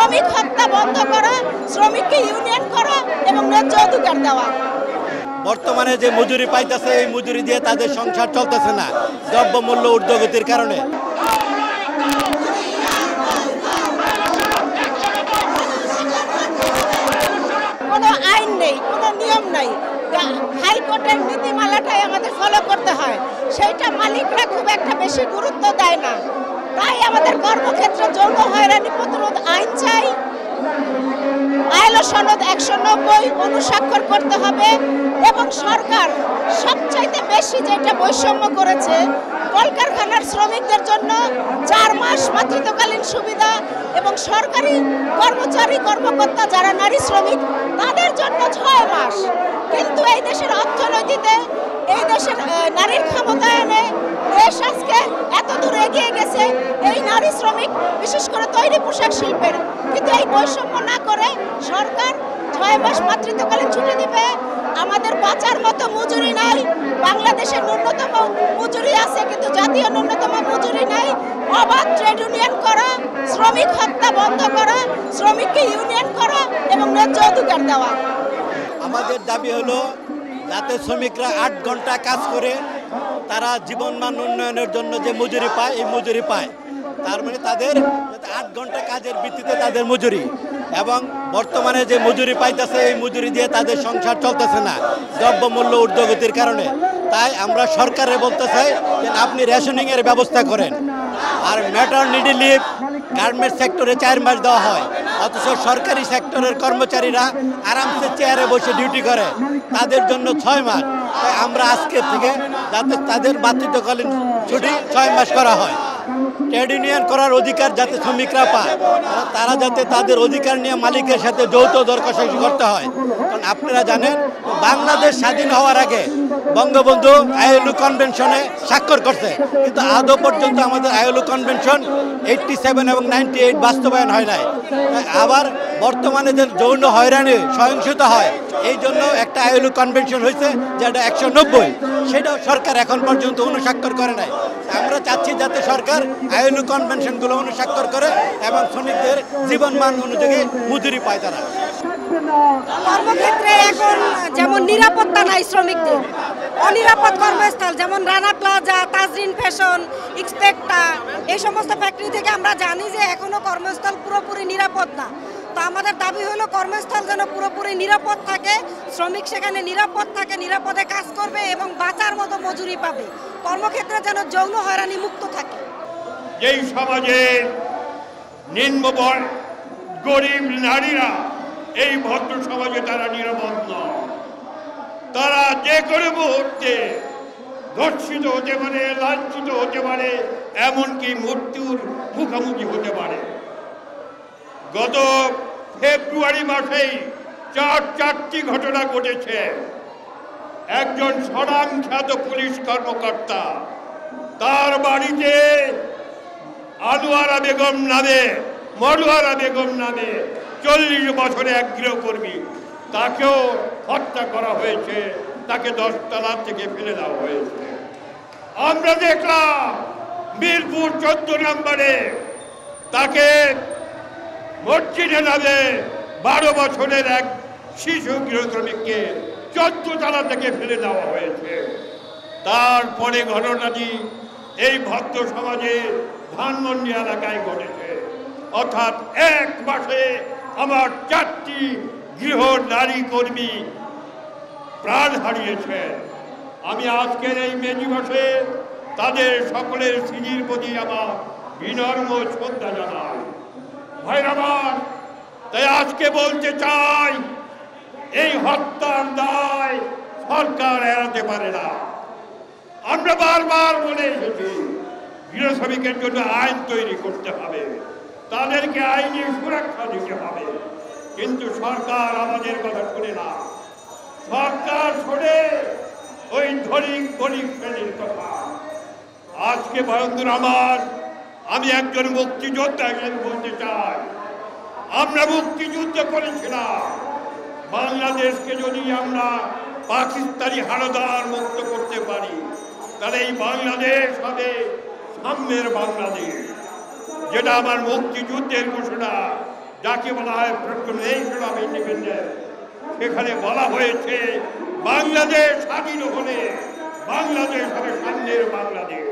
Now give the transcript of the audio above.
শ্রমিক হত্যা বন্ধ করা, শ্রমিককে ইউনিয়ন করা এবং ন্যায্য অধিকার দেওয়া। বর্তমানে যে মজুরি পাইতেছে এই মজুরি দিয়ে তাদের সংসার চলতেছে না দ্রব্যমূল্য ঊর্ধ্বগতির কারণে। কোনো আইন নেই, কোনো নিয়ম নাই, হাইকোর্টের নীতিমালাটাই আমাদের ফলো করতে হয়, সেইটা মালিকরা খুব একটা বেশি গুরুত্ব দেয় না। তাই আমাদের কর্মক্ষেত্রে যৌন হয়রানি প্রতিরোধ আইন চাই, আইলো সনদ 190 অনুস্বাক্ষর করতে হবে এবং সরকার সবচাইতে বেশি যেটা বৈষম্য করেছে কলকারখানার শ্রমিকদের জন্য 4 মাস মাতৃত্বকালীন সুবিধা এবং সরকারি কর্মচারী কর্মকর্তা যারা নারী শ্রমিক তাদের জন্য 6 মাস। কিন্তু এই দেশের অর্থনীতিতে, এই দেশের নারীর ক্ষমতায়নে দেশ আজকে এত দূর এগিয়ে গেছে এই নারী শ্রমিক, বিশেষ করে তৈরি পোশাক শিল্পের। কিন্তু এই বৈষম্য না করে সরকার 6 মাস মাতৃত্বকালীন ছুটি দিবে। আমাদের বাঁচার মতো মজুরি নাই, বাংলাদেশের ন্যূনতম মজুরি আছে কিন্তু জাতীয় ন্যূনতম মজুরি নাই। অবাধ ট্রেড ইউনিয়ন করা, শ্রমিক হত্যা বন্ধ করা, শ্রমিককে ইউনিয়ন করা এবং ন্যায্য অধিকার দেওয়া। আমাদের দাবি হলো যাতে শ্রমিকরা 8 ঘন্টা কাজ করে তারা জীবনমান উন্নয়নের জন্য যে মজুরি পায় এই মজুরি পায়। তার মানে তাদের 8 ঘন্টা কাজের ভিত্তিতে তাদের মজুরি, এবং বর্তমানে যে মজুরি পাইতেছে এই মজুরি দিয়ে তাদের সংসার চলতেছে না দ্রব্যমূল্য ঊর্ধ্বগতির কারণে। তাই আমরা সরকারে বলতে চাই যে আপনি রেশনিংয়ের ব্যবস্থা করেন। আর ম্যাটারনিটি লিভ গার্মেন্টস সেক্টরে 4 মাস দেওয়া হয়, অথচ সরকারি সেক্টরের কর্মচারীরা আরামসে চেয়ারে বসে ডিউটি করে, তাদের জন্য 6 মাস। তাই আমরা আজকে থেকে যাতে তাদের মাতৃত্বকালীন ছুটি 6 মাস করা হয়। ট্রেড ইউনিয়ন করার অধিকার যাতে শ্রমিকরা পায়, তারা যাতে তাদের অধিকার নিয়ে মালিকের সাথে যৌথ দর কষাকষি করতে হয়। কারণ আপনারা জানেন বাংলাদেশ স্বাধীন হওয়ার আগে বঙ্গবন্ধু আইএলও কনভেনশনে স্বাক্ষর করছে, কিন্তু আদৌ পর্যন্ত আমাদের আইএলও কনভেনশন 87 এবং 98 বাস্তবায়ন হয় নাই। আবার বর্তমানে যে যৌন হয়রানি সহিংসতা হয় এই জন্য একটা আইএলও কনভেনশন হয়েছে যেটা 190, সেটাও সরকার এখন পর্যন্ত অনুস্বাক্ষর করে নাই। আমরা চাচ্ছি যাতে সরকার আইএলও কনভেনশনগুলো অনুস্বাক্ষর করে এবং শ্রমিকদের জীবনমান অনুযায়ী মজুরি পায় তারা। কর্মক্ষেত্রে এখন যেমন নিরাপত্তা নাই শ্রমিকদের, অনিরাপদ কর্মস্থল যেমন রানা প্লাজা, তাজরিন ফ্যাশন, এক্সপেক্টা, এই সমস্ত ফ্যাক্টরি থেকে আমরা জানি যে এখনো কর্মস্থল পুরোপুরি নিরাপদ না। তো আমাদের দাবি হলো কর্মস্থল যেন পুরোপুরি নিরাপদ থাকে, শ্রমিক সেখানে নিরাপদ থাকে, নিরাপদে কাজ করবে এবং বাঁচার মতো মজুরি পাবে, কর্মক্ষেত্রে যেন যৌন হয়রানি মুক্ত থাকে। যেই সমাজে নিম্নবর্ণ গরিব নারীরা এই ভদ্র সমাজে তারা নিরাপদ নয়, তারা যে কোনো মুহূর্তে ধর্ষিত হতে পারে, লাঞ্ছিত হতে পারে, এমনকি মৃত্যুর মুখোমুখি হতে পারে। গত ফেব্রুয়ারি মাসেই 4টি ঘটনা ঘটেছে। একজন স্বনামখ্যাত পুলিশ কর্মকর্তা, তার বাড়িতে মরুয়ারা বেগম নামে 40 বছরে এক গৃহকর্মী, তাকেও হত্যা করা হয়েছে, তাকে 10 তলা থেকে ফেলে দেওয়া হয়েছে। আমরা দেখলাম মিরপুর 14 নম্বরে তাকে মসজিদে নামে 12 বছরের এক শিশু গৃহশ্রমিককে 14 তলা থেকে ফেলে দেওয়া হয়েছে। তারপরে ঘটনাটি এই ভদ্র সমাজে ধানমন্ডি এলাকায় ঘটেছে। অর্থাৎ 1 মাসে আমার 4টি গৃহ নারী কর্মী প্রাণ হারিয়েছে। আমি আজকের এই মে দিবসে তাদের সকলের স্মৃতির প্রতি আমার বিনম্র শ্রদ্ধা জানাই। ভাইরাবার, তাই আজকে বলতে চাই এই হত্যার দায় সরকার এড়াতে পারে না। আমরা বারবার বলে এসেছি গৃহ শ্রমিকের জন্য আইন তৈরি করতে হবে, তাদেরকে আইনি সুরক্ষা দিতে হবে, কিন্তু সরকার আমাদের কথা শুনে না। সরকার শোনে ওই ধনিক গরিব শ্রেণীর কথা। আজকে বন্ধুরা আমার, আমি একজন মুক্তিযোদ্ধা হিসেবে বলতে চাই, আমরা মুক্তিযুদ্ধ করেছিলাম। বাংলাদেশকে যদি আমরা পাকিস্তানি হানাদার মুক্ত করতে পারি তাহলে এই বাংলাদেশ হবে সাম্যের বাংলাদেশ, যেটা আমার মুক্তিযুদ্ধের ঘোষণা, যা যাকে বলা হয় প্রোক্লেমেশন অফ ইন্ডিপেন্ডেন্স, সেখানে বলা হয়েছে বাংলাদেশ স্বাধীন হলে বাংলাদেশ হবে সামনের বাংলাদেশ।